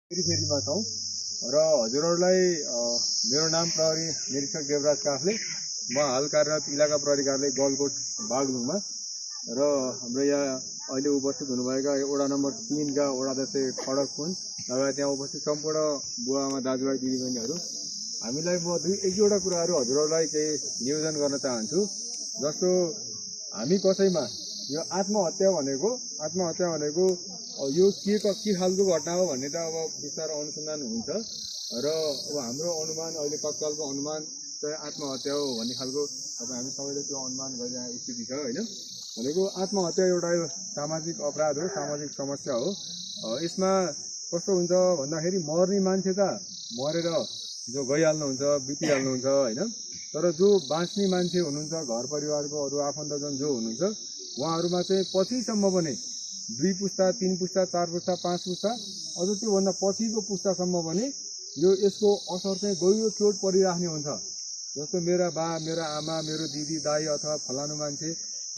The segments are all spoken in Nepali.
फेरिमा छौँ र हजुरहरूलाई मेरो नाम प्रहरी निरीक्षक देवराज काफले। म हाल कार्यरत इलाका प्रहरी कार्यालय गलकोट बागलुङमा र हाम्रो यहाँ अहिले उपस्थित हुनुभएका वडा नम्बर 3 का वडाध्यक्ष खडक पुन लगायत त्यहाँ उपस्थित सम्पूर्ण बुवाआमा दाजुभाइ दिदीबहिनीहरू, हामीलाई म एक दुईवटा कुराहरू हजुरहरूलाई केही निवेदन गर्न चाहन्छु। जस्तो हामी कसैमा यो आत्महत्या भनेको यो के खालको घटना हो भन्ने त अब विस्तार अनुसन्धान हुन्छ र अब हाम्रो अनुमान अहिले तत्कालको अनुमान चाहिँ आत्महत्या हो भन्ने खालको अब हामी सबैले त्यो अनुमान गरिरहेको स्थिति छ हैन। भनेको आत्महत्या एउटा सामाजिक अपराध हो, सामाजिक समस्या हो। यसमा कस्तो हुन्छ भन्दाखेरि मर्ने मान्छे त मरेर जो गइहाल्नुहुन्छ, बितिहाल्नुहुन्छ हैन, तर जो बाँच्ने मान्छे हुनुहुन्छ, घर परिवारको अरू आफन्तजन जो हुनुहुन्छ, उहाँहरूमा चाहिँ पछिसम्म पनि 2 पुस्ता, 3 पुस्ता, 4 पुस्ता, 5 पुस्ता, अझ त्योभन्दा पछिको पुस्तासम्म पनि यसको असर चाहिँ गहिरो चोट परिराख्ने हुन्छ। जस्तो मेरा बा, मेरा आमा, मेरो दिदी, दाई अथवा फलानु मान्छे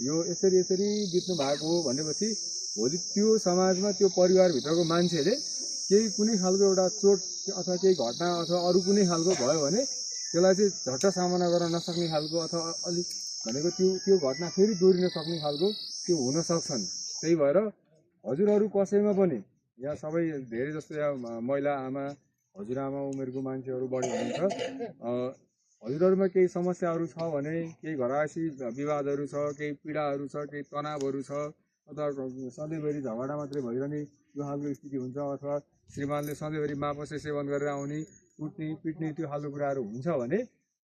यो यसरी बित्नु भएको हो भनेपछि भोलि त्यो समाजमा त्यो परिवारभित्रको मान्छेले केही कुनै खालको एउटा चोट अथवा केही घटना अथवा अरू कुनै खालको भयो भने त्यसलाई चाहिँ झट्ट सामना गर्न नसक्ने खालको अथवा अलि भनेको त्यो घटना फेरि दोहोरिन सक्ने खालको त्यो हुन सक्छन्। त्यही भएर हजुरहरू कसैमा पनि यहाँ सबै धेरै जस्तो यहाँ महिला आमा, हजुरआमा उमेरको मान्छेहरू बढी हुनुहुन्छ, हजुरहरूमा केही समस्याहरू छ भने, केही घरवासी विवादहरू छ, केही पीडाहरू छ, केही तनावहरू छ, अथवा सधैँभरि झगडा मात्रै भइरहने यो खालको स्थिति हुन्छ, अथवा श्रीमानले सधैँभरि मापसे सेवन गरेर आउने, कुट्ने पिट्ने त्यो खालको कुराहरू हुन्छ भने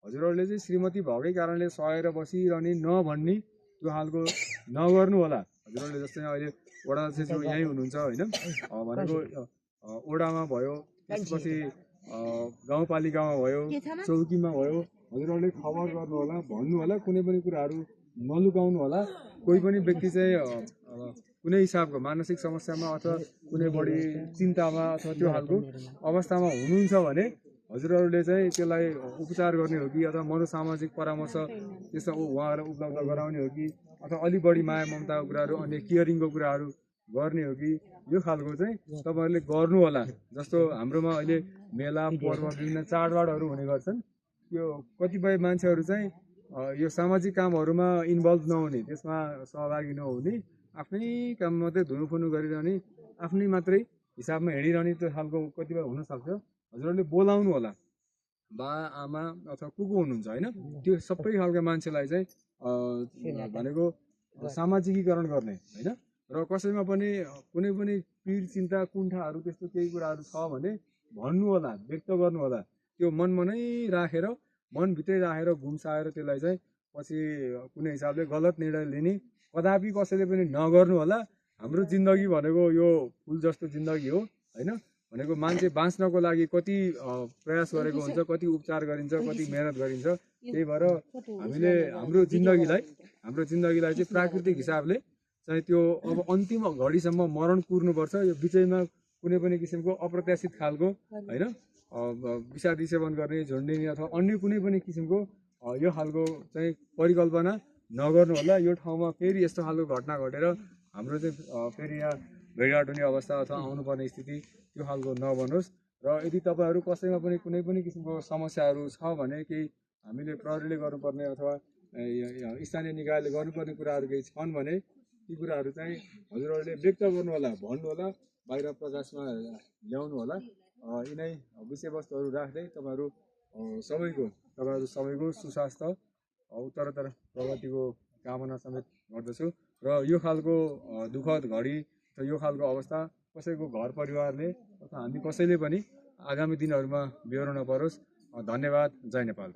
हजुरहरूले चाहिँ श्रीमती भएकै कारणले सहेर बसिरहने नभन्ने त्यो खालको नगर्नु होला। हजुरहरूले जस्तै अहिले वडा अध्यक्ष यहीँ हुनुहुन्छ होइन, भनेको वडामा भयो, त्यसपछि गाउँपालिकामा भयो, चौकीमा भयो, हजुरहरूले खबर गर्नु होला, भन्नु होला, कुनै पनि कुराहरू नलुकाउनु होला। कोही पनि व्यक्ति चाहिँ कुनै हिसाबको मानसिक समस्यामा अथवा कुनै बढी चिन्तामा अथवा त्यो खालको अवस्थामा हुनुहुन्छ भने हजुरहरूले चाहिँ त्यसलाई उपचार गर्ने हो कि अथवा मनोसामाजिक परामर्श त्यस्तो उहाँहरूलाई उपलब्ध गराउने हो कि अथवा अलि बढी माया ममताको कुराहरू, अन्य केयरिङको कुराहरू गर्ने हो कि यो खालको चाहिँ तपाईँहरूले गर्नु होला। जस्तो हाम्रोमा अहिले मेला पर्व विभिन्न चाडबाडहरू हुने गर्छन्, यो कतिपय मान्छेहरू चाहिँ यो सामाजिक कामहरूमा इन्भल्भ नहुने, त्यसमा सहभागी नहुने, आफ्नै काम मात्रै धुनुफुनु गरिरहने, आफ्नै मात्रै हिसाबमा हिँडिरहने त्यो खालको कतिपय हुनसक्छ। हजुरहरूले बोलाउनु होला, बा आमा अथवा को हुनुहुन्छ होइन, त्यो सबै खालको मान्छेलाई चाहिँ भनेको सामाजिकीकरण गर्ने होइन। र कसैमा पनि कुनै पनि पीड, चिन्ता, कुण्ठाहरू त्यस्तो केही कुराहरू छ भने भन्नु होला, व्यक्त गर्नु होला। त्यो मनमा नै राखेर, मनभित्रै राखेर घुम्साएर त्यसलाई चाहिँ पछि कुनै हिसाबले गलत निर्णय लिने कदापि कसैले पनि नगर्नु होला। हाम्रो जिन्दगी भनेको यो फुल जस्तो जिन्दगी हो होइन, भनेको मान्छे बाँच्नको लागि कति प्रयास गरेको हुन्छ, कति उपचार गरिन्छ, कति मेहनत गरिन्छ। त्यही भएर हामीले हाम्रो जिन्दगीलाई चाहिँ प्राकृतिक हिसाबले चाहिँ त्यो अब अन्तिम घडीसम्म मरण कुर्नुपर्छ। यो बिचैमा कुनै पनि किसिमको अप्रत्याशित खालको होइन विषादी सेवन गर्ने, झुन्डिने अथवा अन्य कुनै पनि किसिमको यो खालको चाहिँ परिकल्पना नगर्नु होला। यो ठाउँमा फेरि यस्तो खालको घटना घटेर हाम्रो चाहिँ फेरि यहाँ भेटघाट हुने अवस्था अथवा आउनुपर्ने स्थिति त्यो खालको नबनोस्। र यदि तपाईँहरू कसैमा पनि कुनै पनि किसिमको समस्याहरू छ भने, केही हामीले प्रहरीले गर्नुपर्ने अथवा स्थानीय निकायले गर्नुपर्ने कुराहरू केही छन् भने ती कुराहरू चाहिँ हजुरहरूले व्यक्त गर्नु होला, भन्नु होला, बाहिर प्रकाशमा ल्याउनु होला। यिनै विषयवस्तुहरू राख्दै तपाईँहरू सबैको सुस्वास्थ्य, उत्तरोत्तर प्रगतिको कामना समेत गर्दछु। र यो खालको दुःखद घडी र यो खालको अवस्था कसैको घर परिवारले अथवा हामी कसैले पनि आगामी दिनहरूमा बिहोर्न नपरोस्। धन्यवाद। जय नेपाल।